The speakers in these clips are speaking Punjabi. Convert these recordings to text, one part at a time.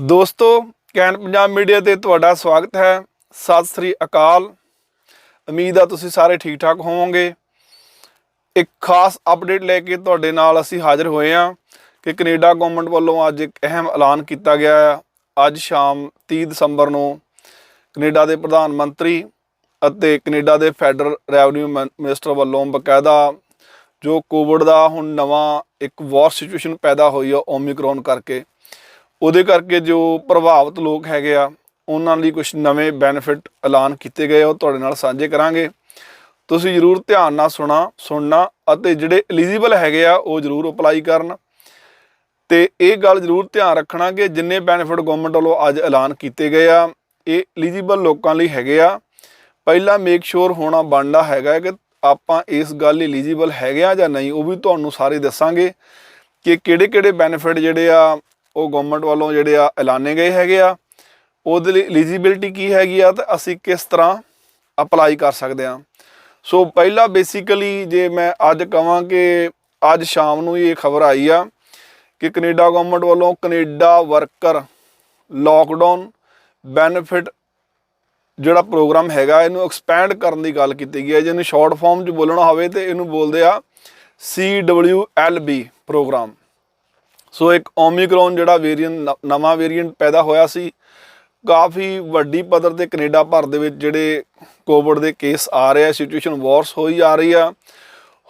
ਦੋਸਤੋ ਕੈਨ ਪੰਜਾਬ ਮੀਡੀਆ ਤੇ ਤੁਹਾਡਾ ਸਵਾਗਤ ਹੈ। ਸਤਿ ਸ੍ਰੀ ਅਕਾਲ। ਉਮੀਦ ਆ ਤੁਸੀਂ ਸਾਰੇ ਠੀਕ ਠਾਕ ਹੋਵੋਗੇ। ਇੱਕ ਖਾਸ ਅਪਡੇਟ ਲੈ ਕੇ ਤੁਹਾਡੇ ਨਾਲ ਅਸੀਂ ਹਾਜ਼ਰ ਹੋਏ ਹਾਂ ਕਿ ਕੈਨੇਡਾ ਗਵਰਨਮੈਂਟ ਵੱਲੋਂ ਅੱਜ ਇੱਕ ਅਹਿਮ ਐਲਾਨ ਕੀਤਾ ਗਿਆ ਹੈ। ਅੱਜ ਸ਼ਾਮ 30 ਦਸੰਬਰ ਨੂੰ ਕੈਨੇਡਾ ਦੇ ਪ੍ਰਧਾਨ ਮੰਤਰੀ ਅਤੇ ਕੈਨੇਡਾ ਦੇ ਫੈਡਰਲ ਰੈਵਨਿਊ ਮਿਨਿਸਟਰ ਵੱਲੋਂ ਬਕਾਇਦਾ ਜੋ ਕੋਵਿਡ ਦਾ ਹੁਣ ਨਵਾਂ ਇੱਕ ਵਾਰ ਸਿਚੁਏਸ਼ਨ ਪੈਦਾ ਹੋਈ ਆ ਓਮਿਕਰੋਨ ਕਰਕੇ, ਉਹਦੇ ਕਰਕੇ ਜੋ ਪ੍ਰਭਾਵਿਤ ਲੋਕ ਹੈਗੇ ਆ ਉਹਨਾਂ ਲਈ ਕੁਝ ਨਵੇਂ ਬੈਨੀਫਿਟ ਐਲਾਨ ਕੀਤੇ ਗਏ ਉਹ ਤੁਹਾਡੇ ਨਾਲ ਸਾਂਝੇ ਕਰਾਂਗੇ। ਤੁਸੀਂ ਜ਼ਰੂਰ ਧਿਆਨ ਨਾਲ ਸੁਣਨਾ ਅਤੇ ਜਿਹੜੇ ਐਲੀਜੀਬਲ ਹੈਗੇ ਆ ਉਹ ਜ਼ਰੂਰ ਅਪਲਾਈ ਕਰਨ। ਤੇ ਇਹ ਗੱਲ ਜ਼ਰੂਰ ਧਿਆਨ ਰੱਖਣਾ ਕਿ ਜਿੰਨੇ ਬੈਨੀਫਿਟ ਗਵਰਨਮੈਂਟ ਵੱਲੋਂ ਅੱਜ ਐਲਾਨ ਕੀਤੇ ਗਏ ਆ ਇਹ ਐਲੀਜੀਬਲ ਲੋਕਾਂ ਲਈ ਹੈਗੇ ਆ। ਪਹਿਲਾਂ ਮੇਕ ਸ਼ੋਰ ਹੋਣਾ ਬਣਦਾ ਹੈਗਾ ਕਿ ਆਪਾਂ ਇਸ ਗੱਲ ਲਈ ਐਲੀਜੀਬਲ ਹੈਗੇ ਆ ਜਾਂ ਨਹੀਂ, ਉਹ ਵੀ ਤੁਹਾਨੂੰ ਸਾਰੇ ਦੱਸਾਂਗੇ ਕਿ ਕਿਹੜੇ ਬੈਨੀਫਿਟ ਜਿਹੜੇ ਆ ਉਹ ਗਵਰਨਮੈਂਟ ਵੱਲੋਂ ਜਿਹੜੇ ਆ ਐਲਾਨੇ ਗਏ ਹੈਗੇ ਆ, ਉਹਦੇ ਲਈ ਐਲੀਜੀਬਿਲਟੀ ਕੀ ਹੈਗੀ ਆ ਤੇ ਅਸੀਂ ਕਿਸ ਤਰ੍ਹਾਂ ਅਪਲਾਈ ਕਰ ਸਕਦੇ ਹਾਂ। ਸੋ ਪਹਿਲਾਂ ਬੇਸਿਕਲੀ ਜੇ ਮੈਂ ਅੱਜ ਕਹਾਂ ਕਿ ਅੱਜ ਸ਼ਾਮ ਨੂੰ ਹੀ ਇਹ ਖਬਰ ਆਈ ਆ ਕਿ ਕੈਨੇਡਾ ਗਵਰਨਮੈਂਟ ਵੱਲੋਂ ਕੈਨੇਡਾ ਵਰਕਰ ਲੋਕਡਾਊਨ ਬੈਨੀਫਿਟ ਜਿਹੜਾ ਪ੍ਰੋਗਰਾਮ ਹੈਗਾ ਇਹਨੂੰ ਐਕਸਪੈਂਡ ਕਰਨ ਦੀ ਗੱਲ ਕੀਤੀ ਗਈ ਹੈ। ਜਿਹਨੂੰ ਸ਼ਾਰਟ ਫਾਰਮ 'ਚ ਬੋਲਣਾ ਹੋਵੇ ਤਾਂ ਇਹਨੂੰ ਬੋਲਦੇ ਆ CWLB ਪ੍ਰੋਗਰਾਮ। ਸੋ ਇੱਕ ਓਮਿਕਰੋਨ ਜਿਹੜਾ ਨਵਾਂ ਵੇਰੀਐਂਟ ਪੈਦਾ ਹੋਇਆ ਸੀ, ਕਾਫੀ ਵੱਡੀ ਪੱਧਰ 'ਤੇ ਕੈਨੇਡਾ ਭਰ ਦੇ ਵਿੱਚ ਜਿਹੜੇ ਕੋਵਿਡ ਦੇ ਕੇਸ ਆ ਰਹੇ ਆ, ਸਿਚੁਏਸ਼ਨ ਵਾਰਸ ਹੋਈ ਆ ਰਹੀ ਆ।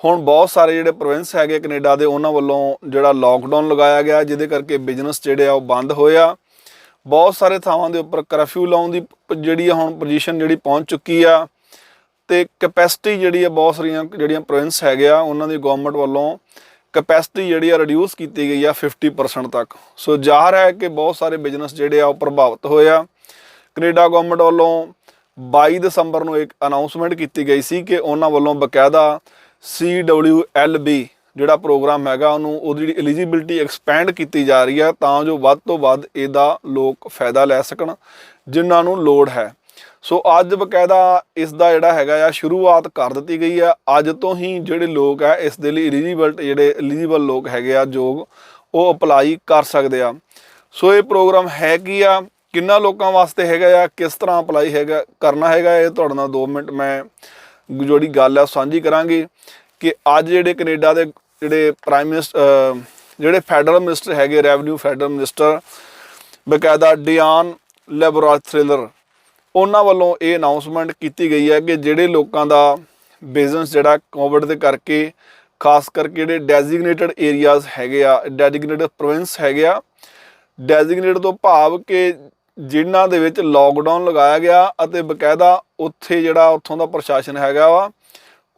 ਹੁਣ ਬਹੁਤ ਸਾਰੇ ਜਿਹੜੇ ਪ੍ਰੋਵਿੰਸ ਹੈਗੇ ਕੈਨੇਡਾ ਦੇ ਉਹਨਾਂ ਵੱਲੋਂ ਜਿਹੜਾ ਲੋਕਡਾਊਨ ਲਗਾਇਆ ਗਿਆ, ਜਿਹਦੇ ਕਰਕੇ ਬਿਜ਼ਨਸ ਜਿਹੜੇ ਆ ਉਹ ਬੰਦ ਹੋਏ ਆ। ਬਹੁਤ ਸਾਰੇ ਥਾਵਾਂ ਦੇ ਉੱਪਰ ਕਰਫਿਊ ਲਾਉਣ ਦੀ ਜਿਹੜੀ ਆ ਹੁਣ ਪੋਜੀਸ਼ਨ ਜਿਹੜੀ ਪਹੁੰਚ ਚੁੱਕੀ ਆ ਅਤੇ ਕੈਪੈਸਿਟੀ ਜਿਹੜੀ ਆ ਬਹੁਤ ਸਾਰੀਆਂ ਜਿਹੜੀਆਂ ਪ੍ਰੋਵਿੰਸ ਹੈਗੇ ਆ ਉਹਨਾਂ ਦੀ ਗੌਰਮੈਂਟ ਵੱਲੋਂ ਕੈਪੈਸਿਟੀ ਜਿਹੜੀ ਆ ਰਿਡਿਊਸ ਕੀਤੀ ਗਈ ਆ 50% ਤੱਕ। ਸੋ ਜ਼ਾਹਰ ਹੈ ਕਿ ਬਹੁਤ ਸਾਰੇ ਬਿਜ਼ਨਸ ਜਿਹੜੇ ਆ ਉਹ ਪ੍ਰਭਾਵਿਤ ਹੋਏ ਆ। ਕੈਨੇਡਾ ਗੌਰਮੈਂਟ ਵੱਲੋਂ 22 ਦਸੰਬਰ ਨੂੰ ਇੱਕ ਅਨਾਊਂਸਮੈਂਟ ਕੀਤੀ ਗਈ ਸੀ ਕਿ ਉਹਨਾਂ ਵੱਲੋਂ ਬਕਾਇਦਾ CWLB ਜਿਹੜਾ ਪ੍ਰੋਗਰਾਮ ਹੈਗਾ ਉਹਨੂੰ ਉਹਦੀ ਜਿਹੜੀ ਐਲੀਜੀਬਿਲਟੀ ਐਕਸਪੈਂਡ ਕੀਤੀ ਜਾ ਰਹੀ ਹੈ ਤਾਂ ਜੋ ਵੱਧ ਤੋਂ ਵੱਧ ਇਹਦਾ ਲੋਕ ਫਾਇਦਾ ਲੈ ਸਕਣ ਜਿਨ੍ਹਾਂ ਨੂੰ ਲੋੜ ਹੈ। ਸੋ ਅੱਜ ਬਕਾਇਦਾ ਇਸ ਦਾ ਜਿਹੜਾ ਹੈਗਾ ਆ ਸ਼ੁਰੂਆਤ ਕਰ ਦਿੱਤੀ ਗਈ ਆ। ਅੱਜ ਤੋਂ ਹੀ ਜਿਹੜੇ ਲੋਕ ਆ ਇਸ ਦੇ ਲਈ ਐਲੀਜੀਬਲ ਲੋਕ ਹੈਗੇ ਆ ਯੋਗ, ਉਹ ਅਪਲਾਈ ਕਰ ਸਕਦੇ ਆ। ਸੋ ਇਹ ਪ੍ਰੋਗਰਾਮ ਹੈ ਕੀ ਆ, ਕਿੰਨਾ ਲੋਕਾਂ ਵਾਸਤੇ ਹੈਗਾ ਆ, ਕਿਸ ਤਰ੍ਹਾਂ ਅਪਲਾਈ ਕਰਨਾ ਹੈਗਾ, ਇਹ ਤੁਹਾਡੇ ਨਾਲ 2 ਮਿੰਟ ਮੈਂ ਜਿਹੜੀ ਗੱਲ ਆ ਸਾਂਝੀ ਕਰਾਂਗੀ ਕਿ ਅੱਜ ਜਿਹੜੇ ਕੈਨੇਡਾ ਦੇ ਜਿਹੜੇ ਜਿਹੜੇ ਫੈਡਰਲ ਮਿਨਿਸਟਰ ਹੈਗੇ, ਰੈਵਨਿਊ ਫੈਡਰਲ ਮਿਨਿਸਟਰ ਬਕਾਇਦਾ ਡਿਆਨ ਲੈਬੋਰਾਥ੍ਰਿਲਰ, ਉਹਨਾਂ ਵੱਲੋਂ ਇਹ ਅਨਾਊਂਸਮੈਂਟ ਕੀਤੀ ਗਈ ਹੈ ਕਿ ਜਿਹੜੇ ਲੋਕਾਂ ਦਾ ਬਿਜ਼ਨਸ ਜਿਹੜਾ ਕੋਵਿਡ ਦੇ ਕਰਕੇ ਖਾਸ ਕਰਕੇ ਜਿਹੜੇ ਡੈਜ਼ਿਗਨੇਟਡ ਏਰੀਆਜ਼ ਹੈਗੇ ਆ, ਡੈਜ਼ਿਗਨੇਟਡ ਪ੍ਰੋਵਿੰਸ ਹੈਗੇ ਆ, ਡੈਜ਼ਿਗਨੇਟਡ ਤੋਂ ਭਾਵ ਕਿ ਜਿਨ੍ਹਾਂ ਦੇ ਵਿੱਚ ਲੋਕਡਾਊਨ ਲਗਾਇਆ ਗਿਆ ਅਤੇ ਬਕਾਇਦਾ ਉੱਥੇ ਜਿਹੜਾ ਉੱਥੋਂ ਦਾ ਪ੍ਰਸ਼ਾਸਨ ਹੈਗਾ ਵਾ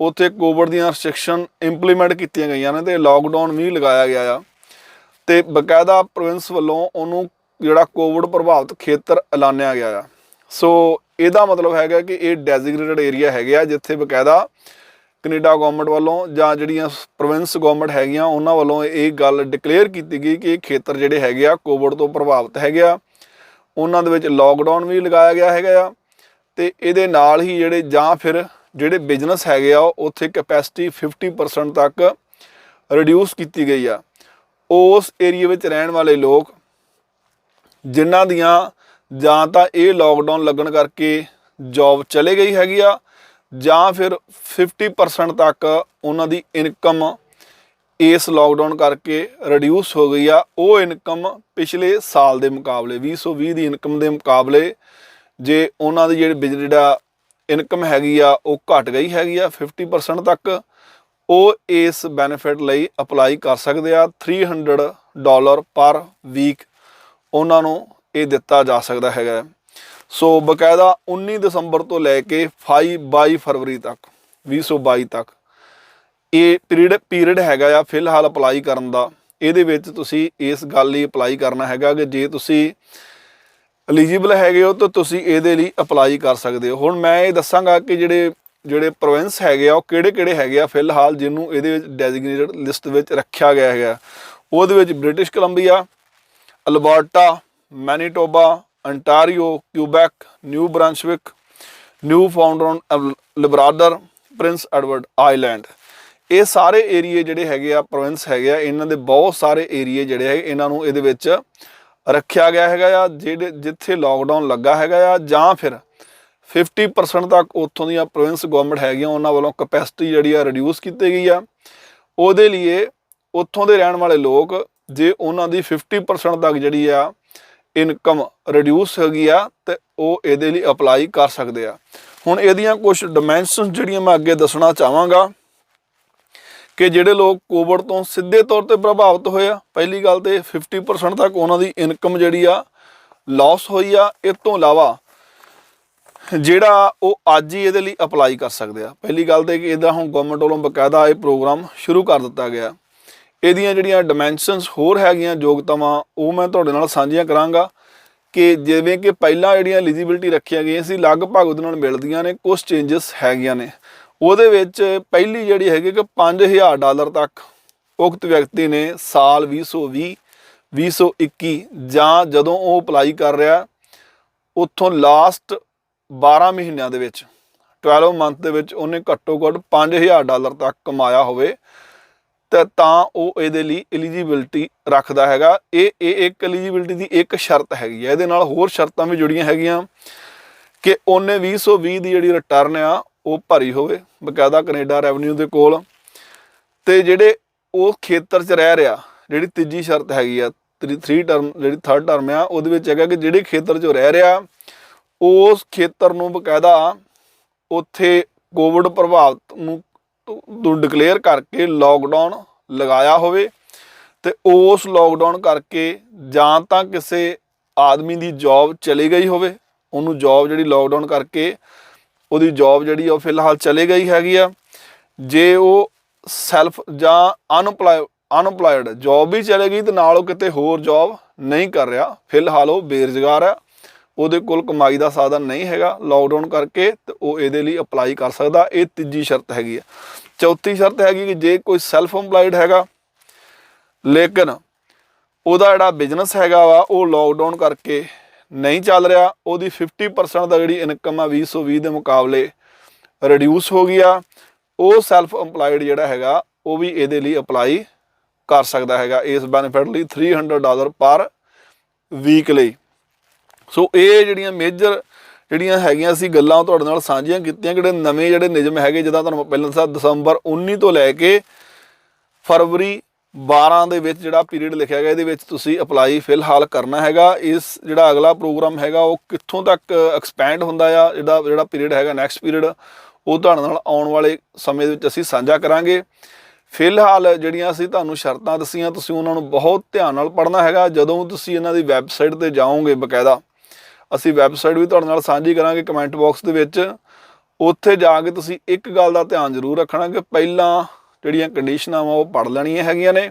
ਉੱਥੇ ਕੋਵਿਡ ਦੀਆਂ ਰਿਸਟ੍ਰਿਕਸ਼ਨ ਇੰਪਲੀਮੈਂਟ ਕੀਤੀਆਂ ਗਈਆਂ ਨੇ ਅਤੇ ਲੋਕਡਾਊਨ ਵੀ ਲਗਾਇਆ ਗਿਆ ਆ ਅਤੇ ਬਕਾਇਦਾ ਪ੍ਰੋਵਿੰਸ ਵੱਲੋਂ ਉਹਨੂੰ ਜਿਹੜਾ ਕੋਵਿਡ ਪ੍ਰਭਾਵਿਤ ਖੇਤਰ ਐਲਾਨਿਆ ਗਿਆ ਆ। ਸੋ ਇਹਦਾ ਮਤਲਬ ਹੈਗਾ ਕਿ ਇਹ ਡੈਜ਼ਿਗਨੇਟਡ ਏਰੀਆ ਹੈਗੇ ਆ ਜਿੱਥੇ ਬਕਾਇਦਾ ਕੈਨੇਡਾ ਗੌਰਮੈਂਟ ਵੱਲੋਂ ਜਾਂ ਜਿਹੜੀਆਂ ਪ੍ਰੋਵਿੰਸ ਗੌਰਮੈਂਟ ਹੈਗੀਆਂ ਉਹਨਾਂ ਵੱਲੋਂ ਇਹ ਗੱਲ ਡਿਕਲੇਅਰ ਕੀਤੀ ਗਈ ਕਿ ਇਹ ਖੇਤਰ ਜਿਹੜੇ ਹੈਗੇ ਆ ਕੋਵਿਡ ਤੋਂ ਪ੍ਰਭਾਵਿਤ ਹੈਗੇ ਆ, ਉਹਨਾਂ ਦੇ ਵਿੱਚ ਲੋਕਡਾਊਨ ਵੀ ਲਗਾਇਆ ਗਿਆ ਹੈਗਾ ਆ। ਅਤੇ ਇਹਦੇ ਨਾਲ ਹੀ ਜਿਹੜੇ ਬਿਜ਼ਨਸ ਹੈਗੇ ਆ ਉੱਥੇ ਕੈਪੈਸਿਟੀ 50% ਤੱਕ ਰਿਡਿਊਸ ਕੀਤੀ ਗਈ ਆ। ਉਸ ਏਰੀਏ ਵਿੱਚ ਰਹਿਣ ਵਾਲੇ ਲੋਕ ਜਿਨ੍ਹਾਂ ਦੀਆਂ ਜਾਂ ਤਾਂ ਇਹ ਲੋਕਡਾਊਨ ਲੱਗਣ ਕਰਕੇ ਜੋਬ ਚਲੇ ਗਈ ਹੈਗੀ ਆ ਜਾਂ ਫਿਰ 50% ਤੱਕ ਉਹਨਾਂ ਦੀ ਇਨਕਮ ਇਸ ਲੋਕਡਾਊਨ ਕਰਕੇ ਰਿਡਿਊਸ ਹੋ ਗਈ ਆ। ਉਹ ਇਨਕਮ ਪਿਛਲੇ ਸਾਲ ਦੇ ਮੁਕਾਬਲੇ 2020 ਦੀ ਇਨਕਮ ਦੇ ਮੁਕਾਬਲੇ ਜੇ ਉਹਨਾਂ ਦੀ ਜਿਹੜਾ ਇਨਕਮ ਹੈਗੀ ਆ ਉਹ ਘਟ ਗਈ ਹੈਗੀ ਆ 50% ਤੱਕ, ਉਹ ਇਸ ਬੈਨੀਫਿਟ ਲਈ ਅਪਲਾਈ ਕਰ ਸਕਦੇ ਆ। $300 ਪਰ ਵੀਕ ਉਹਨਾਂ ਨੂੰ ਇਹ ਦਿੱਤਾ ਜਾ ਸਕਦਾ ਹੈਗਾ। ਸੋ ਬਕਾਇਦਾ 19 ਦਸੰਬਰ ਤੋਂ ਲੈ ਕੇ 22 ਫਰਵਰੀ ਤੱਕ 2022 ਤੱਕ ਇਹ ਪੀਰੀਅਡ ਹੈਗਾ ਆ ਫਿਲਹਾਲ ਅਪਲਾਈ ਕਰਨ ਦਾ। ਇਹਦੇ ਵਿੱਚ ਤੁਸੀਂ ਇਸ ਗੱਲ ਲਈ ਅਪਲਾਈ ਕਰਨਾ ਹੈਗਾ ਕਿ ਜੇ ਤੁਸੀਂ ਐਲੀਜੀਬਲ ਹੈਗੇ ਹੋ ਤਾਂ ਤੁਸੀਂ ਇਹਦੇ ਲਈ ਅਪਲਾਈ ਕਰ ਸਕਦੇ ਹੋ। ਹੁਣ ਮੈਂ ਇਹ ਦੱਸਾਂਗਾ ਕਿ ਜਿਹੜੇ ਪ੍ਰੋਵਿੰਸ ਹੈਗੇ ਆ ਉਹ ਕਿਹੜੇ ਹੈਗੇ ਆ ਫਿਲਹਾਲ ਜਿਹਨੂੰ ਇਹਦੇ ਵਿੱਚ ਡੈਜ਼ਿਗਨੇਟਡ ਲਿਸਟ ਵਿੱਚ ਰੱਖਿਆ ਗਿਆ ਹੈਗਾ। ਉਹਦੇ ਵਿੱਚ British Columbia, Alberta, Manitoba, Ontario, Quebec, New Brunswick, Newfoundland, Labrador, Prince Edward Island, ਇਹ ਸਾਰੇ ਏਰੀਏ ਜਿਹੜੇ ਹੈਗੇ ਆ ਪ੍ਰੋਵਿੰਸ ਹੈਗੇ ਆ, ਇਹਨਾਂ ਦੇ ਬਹੁਤ ਸਾਰੇ ਏਰੀਏ ਜਿਹੜੇ ਹੈਗੇ ਇਹਨਾਂ ਨੂੰ ਇਹਦੇ ਵਿੱਚ ਰੱਖਿਆ ਗਿਆ ਹੈਗਾ ਆ। ਜਿਹੜੇ ਜਿੱਥੇ ਲੋਕਡਾਊਨ ਲੱਗਾ ਹੈਗਾ ਆ ਜਾਂ ਫਿਰ 50% ਤੱਕ ਉੱਥੋਂ ਦੀਆਂ ਪ੍ਰੋਵਿੰਸ ਗਵਰਨਮੈਂਟ ਹੈਗੀਆਂ ਉਹਨਾਂ ਵੱਲੋਂ ਕਪੈਸਿਟੀ ਜਿਹੜੀ ਆ ਰਿਡਿਊਸ ਕੀਤੀ ਗਈ ਆ। ਉਹਦੇ ਲਈ ਉੱਥੋਂ ਦੇ ਰਹਿਣ ਵਾਲੇ ਲੋਕ ਜੇ ਉਹਨਾਂ ਦੀ 50% ਤੱਕ ਜਿਹੜੀ ਆ ਇਨਕਮ ਰਿਡਿਊਸ ਹੈਗੀ ਆ ਤੇ ਉਹ ਇਹਦੇ ਲਈ ਅਪਲਾਈ ਕਰ ਸਕਦੇ ਆ। ਹੁਣ ਇਹਦੀਆਂ ਕੁਝ ਡਿਮੈਂਸ਼ਨਸ ਜਿਹੜੀਆਂ ਮੈਂ ਅੱਗੇ ਦੱਸਣਾ ਚਾਹਾਂਗਾ ਕਿ ਜਿਹੜੇ ਲੋਕ ਕੋਵਿਡ ਤੋਂ ਸਿੱਧੇ ਤੌਰ ਤੇ ਪ੍ਰਭਾਵਿਤ ਹੋਏ ਆ, ਪਹਿਲੀ ਗੱਲ ਤੇ 50% ਤੱਕ ਉਹਨਾਂ ਦੀ ਇਨਕਮ ਜਿਹੜੀ ਆ ਲਾਸ ਹੋਈ ਆ। ਇਸ ਤੋਂ ਇਲਾਵਾ ਜਿਹੜਾ ਉਹ ਅੱਜ ਹੀ ਇਹਦੇ ਲਈ ਅਪਲਾਈ ਕਰ ਸਕਦੇ ਆ। ਪਹਿਲੀ ਗੱਲ ਤੇ ਕਿ ਇਹਦਾ ਹੁਣ ਗਵਰਨਮੈਂਟ ਵੱਲੋਂ ਬਕਾਇਦਾ ਇਹ ਪ੍ਰੋਗਰਾਮ ਸ਼ੁਰੂ ਕਰ ਦਿੱਤਾ ਗਿਆ। ਇਹਦੀਆਂ ਜਿਹੜੀਆਂ ਡਿਮੈਂਸ਼ਨਸ ਹੋਰ ਹੈਗੀਆਂ ਯੋਗਤਾਵਾਂ ਉਹ ਮੈਂ ਤੁਹਾਡੇ ਨਾਲ ਸਾਂਝੀਆਂ ਕਰਾਂਗਾ ਕਿ ਜਿਵੇਂ ਕਿ ਪਹਿਲਾਂ ਜਿਹੜੀਆਂ ਐਲੀਜੀਬਿਲਟੀ ਰੱਖੀਆਂ ਗਈਆਂ ਸੀ ਲਗਭਗ ਉਹਦੇ ਨਾਲ ਮਿਲਦੀਆਂ ਨੇ, ਕੁਝ ਚੇਂਜਸ ਹੈਗੀਆਂ ਨੇ। ਉਹਦੇ ਵਿੱਚ ਪਹਿਲੀ ਜਿਹੜੀ ਹੈਗੀ ਕਿ $5000 ਤੱਕ ਉਕਤ ਵਿਅਕਤੀ ਨੇ ਸਾਲ 2020 2021 ਜਾਂ ਜਦੋਂ ਉਹ ਅਪਲਾਈ ਕਰ ਰਿਹਾ ਉੱਥੋਂ ਲਾਸਟ 12 ਮਹੀਨਿਆਂ ਦੇ ਵਿੱਚ 12 ਮੰਥ ਦੇ ਵਿੱਚ ਉਹਨੇ ਘੱਟੋ ਘੱਟ $5000 ਤੱਕ ਕਮਾਇਆ ਹੋਵੇ ਤਾਂ ਉਹ ਇਹਦੇ ਲਈ ਐਲੀਜੀਬਿਲਟੀ ਰੱਖਦਾ ਹੈਗਾ। ਇਹ ਇੱਕ ਐਲੀਜੀਬਿਲਟੀ ਦੀ ਇੱਕ ਸ਼ਰਤ ਹੈਗੀ ਹੈ। ਇਹਦੇ ਨਾਲ ਹੋਰ ਸ਼ਰਤਾਂ ਵੀ ਜੁੜੀਆਂ ਹੈਗੀਆਂ ਕਿ ਉਹਨੇ 2020 ਦੀ ਜਿਹੜੀ ਰਿਟਰਨ ਆ ਉਹ ਭਰੀ ਹੋਵੇ ਬਕਾਇਦਾ ਕੈਨੇਡਾ ਰੈਵਨਿਊ ਦੇ ਕੋਲ, ਤੇ ਜਿਹੜੇ ਉਹ ਖੇਤਰ 'ਚ ਰਹਿ ਰਿਹਾ, ਜਿਹੜੀ ਤੀਜੀ ਸ਼ਰਤ ਹੈਗੀ ਆ ਜਿਹੜੀ ਥਰਡ ਟਰਮ ਆ ਉਹਦੇ ਵਿੱਚ ਹੈਗਾ ਕਿ ਜਿਹੜੇ ਖੇਤਰ 'ਚ ਰਹਿ ਰਿਹਾ ਉਸ ਖੇਤਰ ਨੂੰ ਬਕਾਇਦਾ ਉੱਥੇ ਕੋਵਿਡ ਪ੍ਰਭਾਵਿਤ ਨੂੰ ਡਿਕਲੇਅਰ ਕਰਕੇ ਲੋਕਡਾਊਨ ਲਗਾਇਆ ਹੋਵੇ ਤੇ ਉਸ ਲੋਕਡਾਊਨ ਕਰਕੇ ਜਾਂ ਤਾਂ ਕਿਸੇ ਆਦਮੀ ਦੀ ਜੌਬ ਚਲੀ ਗਈ ਹੋਵੇ, ਉਹਨੂੰ ਜੌਬ ਜਿਹੜੀ ਲੋਕਡਾਊਨ ਕਰਕੇ ਉਹਦੀ ਜੌਬ ਜਿਹੜੀ ਉਹ ਫਿਲਹਾਲ ਚਲੇ ਗਈ ਹੈਗੀ ਆ। ਜੇ ਉਹ ਸੈਲਫ ਜਾਂ ਅਨਪਲਾਇਡ ਜੌਬ ਵੀ ਚਲੇ ਗਈ ਤੇ ਨਾਲ ਉਹ ਕਿਤੇ ਹੋਰ ਜੌਬ ਨਹੀਂ ਕਰ ਰਿਹਾ, ਫਿਲਹਾਲ ਉਹ ਬੇਰੁਜ਼ਗਾਰ ਆ, ਉਹਦੇ ਕੋਲ ਕਮਾਈ ਦਾ ਸਾਧਨ ਨਹੀਂ ਹੈਗਾ ਲੋਕਡਾਊਨ ਕਰਕੇ, ਤੇ ਉਹ ਇਹਦੇ ਲਈ ਅਪਲਾਈ ਕਰ ਸਕਦਾ। ਇਹ ਤੀਜੀ ਸ਼ਰਤ ਹੈਗੀ ਆ। ਚੌਥੀ ਸ਼ਰਤ ਹੈਗੀ ਕਿ ਜੇ ਕੋਈ ਸੈਲਫ ਇੰਪਲਾਇਡ ਹੈਗਾ ਲੇਕਿਨ ਉਹਦਾ ਜਿਹੜਾ ਬਿਜ਼ਨਸ ਹੈਗਾ ਵਾ ਉਹ ਲੋਕਡਾਊਨ ਕਰਕੇ ਨਹੀਂ ਚੱਲ ਰਿਹਾ, ਉਹਦੀ 50% ਦਾ ਜਿਹੜੀ ਇਨਕਮ ਆ 2020 ਦੇ ਮੁਕਾਬਲੇ ਰਿਡਿਊਸ ਹੋ ਗਈ ਆ, ਉਹ ਸੈਲਫ ਇੰਪਲਾਇਡ ਜਿਹੜਾ ਹੈਗਾ ਉਹ ਵੀ ਇਹਦੇ ਲਈ ਅਪਲਾਈ ਕਰ ਸਕਦਾ ਹੈਗਾ ਇਸ ਬੈਨੀਫਿਟ ਲਈ $300 ਪਰ ਵੀਕ ਲਈ। ਸੋ ਇਹ ਜਿਹੜੀਆਂ ਮੇਜਰ ਜਿਹੜੀਆਂ ਹੈਗੀਆਂ ਸੀ ਗੱਲਾਂ ਤੁਹਾਡੇ ਨਾਲ ਸਾਂਝੀਆਂ ਕੀਤੀਆਂ। ਜਿਹੜੇ ਨਿਯਮ ਹੈਗੇ ਜਿੱਦਾਂ ਤੁਹਾਨੂੰ ਪਹਿਲਾਂ ਦੱਸਿਆ ਦਸੰਬਰ 19 ਤੋਂ ਲੈ ਕੇ ਫਰਵਰੀ 12 ਦੇ ਵਿੱਚ ਜਿਹੜਾ ਪੀਰੀਅਡ ਲਿਖਿਆ ਗਿਆ ਇਹਦੇ ਵਿੱਚ ਤੁਸੀਂ ਅਪਲਾਈ ਫਿਲਹਾਲ ਕਰਨਾ ਹੈਗਾ। ਇਸ ਜਿਹੜਾ ਅਗਲਾ ਪ੍ਰੋਗਰਾਮ ਹੈਗਾ ਉਹ ਕਿੱਥੋਂ ਤੱਕ ਐਕਸਪੈਂਡ ਹੁੰਦਾ ਆ, ਜਿਹੜਾ ਪੀਰੀਅਡ ਹੈਗਾ ਨੈਕਸਟ ਪੀਰੀਅਡ ਉਹ ਤੁਹਾਡੇ ਨਾਲ ਆਉਣ ਵਾਲੇ ਸਮੇਂ ਦੇ ਵਿੱਚ ਅਸੀਂ ਸਾਂਝਾ ਕਰਾਂਗੇ। ਫਿਲਹਾਲ ਜਿਹੜੀਆਂ ਅਸੀਂ ਤੁਹਾਨੂੰ ਸ਼ਰਤਾਂ ਦੱਸੀਆਂ ਤੁਸੀਂ ਉਹਨਾਂ ਨੂੰ ਬਹੁਤ ਧਿਆਨ ਨਾਲ ਪੜ੍ਹਨਾ ਹੈਗਾ। ਜਦੋਂ ਤੁਸੀਂ ਇਹਨਾਂ ਦੀ ਵੈਬਸਾਈਟ 'ਤੇ ਜਾਓਗੇ ਬਕਾਇਦਾ ਅਸੀਂ ਵੈਬਸਾਈਟ ਵੀ ਤੁਹਾਡੇ ਨਾਲ ਸਾਂਝੀ ਕਰਾਂਗੇ ਕਮੈਂਟ ਬਾਕਸ ਦੇ ਵਿੱਚ, ਉੱਥੇ ਜਾ ਕੇ ਤੁਸੀਂ ਇੱਕ ਗੱਲ ਦਾ ਧਿਆਨ ਜ਼ਰੂਰ ਰੱਖਣਾ ਕਿ ਪਹਿਲਾਂ ਜਿਹੜੀਆਂ ਕੰਡੀਸ਼ਨਾਂ ਵਾ ਉਹ ਪੜ੍ਹ ਲੈਣੀਆਂ ਹੈਗੀਆਂ ਨੇ,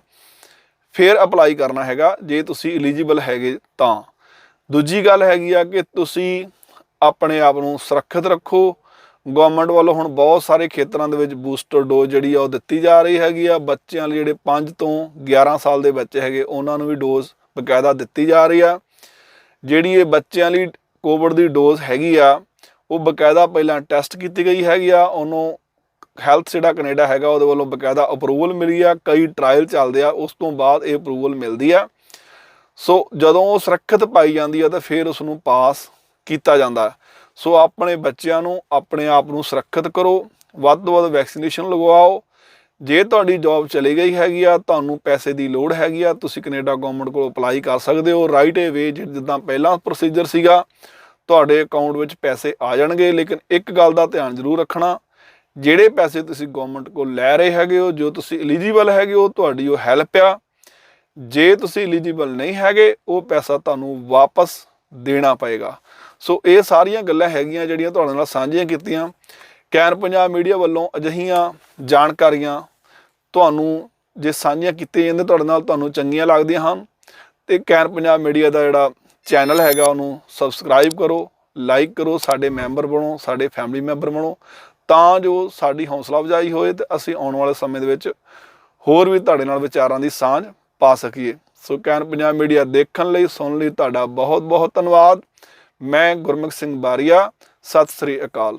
ਫਿਰ ਅਪਲਾਈ ਕਰਨਾ ਹੈਗਾ ਜੇ ਤੁਸੀਂ ਐਲੀਜੀਬਲ ਹੈਗੇ ਤਾਂ। ਦੂਜੀ ਗੱਲ ਹੈਗੀ ਆ ਕਿ ਤੁਸੀਂ ਆਪਣੇ ਆਪ ਨੂੰ ਸੁਰੱਖਿਅਤ ਰੱਖੋ। ਗਵਰਨਮੈਂਟ ਵੱਲੋਂ ਹੁਣ ਬਹੁਤ ਸਾਰੇ ਖੇਤਰਾਂ ਦੇ ਵਿੱਚ ਬੂਸਟਰ ਡੋਜ਼ ਜਿਹੜੀ ਆ ਉਹ ਦਿੱਤੀ ਜਾ ਰਹੀ ਹੈਗੀ ਆ। ਬੱਚਿਆਂ ਲਈ ਜਿਹੜੇ 5 ਤੋਂ 11 ਸਾਲ ਦੇ ਬੱਚੇ ਹੈਗੇ ਉਹਨਾਂ ਨੂੰ ਵੀ ਡੋਜ਼ ਬਕਾਇਦਾ ਦਿੱਤੀ ਜਾ ਰਹੀ ਆ। ਜਿਹੜੀ ਇਹ ਬੱਚਿਆਂ ਲਈ ਕੋਵਿਡ ਦੀ ਡੋਜ਼ ਹੈਗੀ ਆ ਉਹ ਬਕਾਇਦਾ ਪਹਿਲਾਂ ਟੈਸਟ ਕੀਤੀ ਗਈ ਹੈਗੀ ਆ, ਉਹਨੂੰ ਹੈਲਥ ਜਿਹੜਾ ਕੈਨੇਡਾ ਹੈਗਾ ਉਹਦੇ ਵੱਲੋਂ ਬਕਾਇਦਾ ਅਪਰੂਵਲ ਮਿਲੀ ਆ, ਕਈ ਟਰਾਇਲ ਚੱਲਦੇ ਆ, ਉਸ ਤੋਂ ਬਾਅਦ ਇਹ ਅਪਰੂਵਲ ਮਿਲਦੀ ਆ। ਸੋ ਜਦੋਂ ਉਹ ਸੁਰੱਖਿਅਤ ਪਾਈ ਜਾਂਦੀ ਆ ਤਾਂ ਫਿਰ ਉਸ ਨੂੰ ਪਾਸ ਕੀਤਾ ਜਾਂਦਾ। ਸੋ ਆਪਣੇ ਬੱਚਿਆਂ ਨੂੰ ਆਪਣੇ ਆਪ ਨੂੰ ਸੁਰੱਖਿਅਤ ਕਰੋ, ਵੱਧ ਤੋਂ ਵੱਧ ਵੈਕਸੀਨੇਸ਼ਨ ਲਗਵਾਓ। ਜੇ ਤੁਹਾਡੀ ਜੌਬ ਚਲੀ ਗਈ ਹੈਗੀ ਆ, ਤੁਹਾਨੂੰ ਪੈਸੇ ਦੀ ਲੋੜ ਹੈਗੀ ਆ, ਤੁਸੀਂ ਕੈਨੇਡਾ ਗਵਰਨਮੈਂਟ ਕੋਲ ਅਪਲਾਈ ਕਰ ਸਕਦੇ ਹੋ ਰਾਈਟ ਵੇ, ਜਿੱਦਾਂ ਪਹਿਲਾਂ ਪ੍ਰੋਸੀਜਰ ਸੀਗਾ ਤੁਹਾਡੇ ਅਕਾਊਂਟ ਵਿੱਚ ਪੈਸੇ ਆ ਜਾਣਗੇ। ਲੇਕਿਨ ਇੱਕ ਗੱਲ ਦਾ ਧਿਆਨ ਜ਼ਰੂਰ ਰੱਖਣਾ, ਜਿਹੜੇ ਪੈਸੇ ਤੁਸੀਂ ਗਵਰਨਮੈਂਟ ਕੋਲ ਲੈ ਰਹੇ ਹੈਗੇ ਹੋ, ਜੋ ਤੁਸੀਂ ਐਲੀਜੀਬਲ ਹੈਗੇ ਹੋ ਤੁਹਾਡੀ ਉਹ ਹੈਲਪ ਆ। ਜੇ ਤੁਸੀਂ ਐਲੀਜੀਬਲ ਨਹੀਂ ਹੈਗੇ ਉਹ ਪੈਸਾ ਤੁਹਾਨੂੰ ਵਾਪਸ ਦੇਣਾ ਪਏਗਾ। ਸੋ ਇਹ ਸਾਰੀਆਂ ਗੱਲਾਂ ਹੈਗੀਆਂ ਜਿਹੜੀਆਂ ਤੁਹਾਡੇ ਨਾਲ ਸਾਂਝੀਆਂ ਕੀਤੀਆਂ। ਕੈਨ ਪੰਜਾਬ ਮੀਡੀਆ ਵੱਲੋਂ ਅਜਿਹੀਆਂ ਜਾਣਕਾਰੀਆਂ ਤੁਹਾਨੂੰ ਜੇ ਸਾਂਝੀਆਂ ਕੀਤੀਆਂ ਜਾਂਦੇ ਤੁਹਾਡੇ ਨਾਲ ਤੁਹਾਨੂੰ ਚੰਗੀਆਂ ਲੱਗਦੀਆਂ ਹਨ ਤੇ ਕੈਨ ਪੰਜਾਬ ਮੀਡੀਆ ਦਾ ਜਿਹੜਾ ਚੈਨਲ ਹੈਗਾ ਉਹਨੂੰ ਸਬਸਕ੍ਰਾਈਬ ਕਰੋ, ਲਾਈਕ ਕਰੋ, ਸਾਡੇ ਮੈਂਬਰ ਬਣੋ, ਸਾਡੇ ਫੈਮਿਲੀ ਮੈਂਬਰ ਬਣੋ, ਤਾਂ ਜੋ ਸਾਡੀ ਹੌਸਲਾ ਅਫਜ਼ਾਈ ਹੋਏ ਤੇ ਅਸੀਂ ਆਉਣ ਵਾਲੇ ਸਮੇਂ ਦੇ ਵਿੱਚ ਹੋਰ ਵੀ ਤੁਹਾਡੇ ਨਾਲ ਵਿਚਾਰਾਂ ਦੀ ਸਾਂਝ ਪਾ ਸਕੀਏ। ਸੋ ਕੈਨ ਪੰਜਾਬ ਮੀਡੀਆ ਦੇਖਣ ਲਈ ਸੁਣਨ ਲਈ ਤੁਹਾਡਾ ਬਹੁਤ ਬਹੁਤ ਧੰਨਵਾਦ। ਮੈਂ ਗੁਰਮੁਖ ਸਿੰਘ ਬਾਰੀਆ, ਸਤਿ ਸ੍ਰੀ ਅਕਾਲ।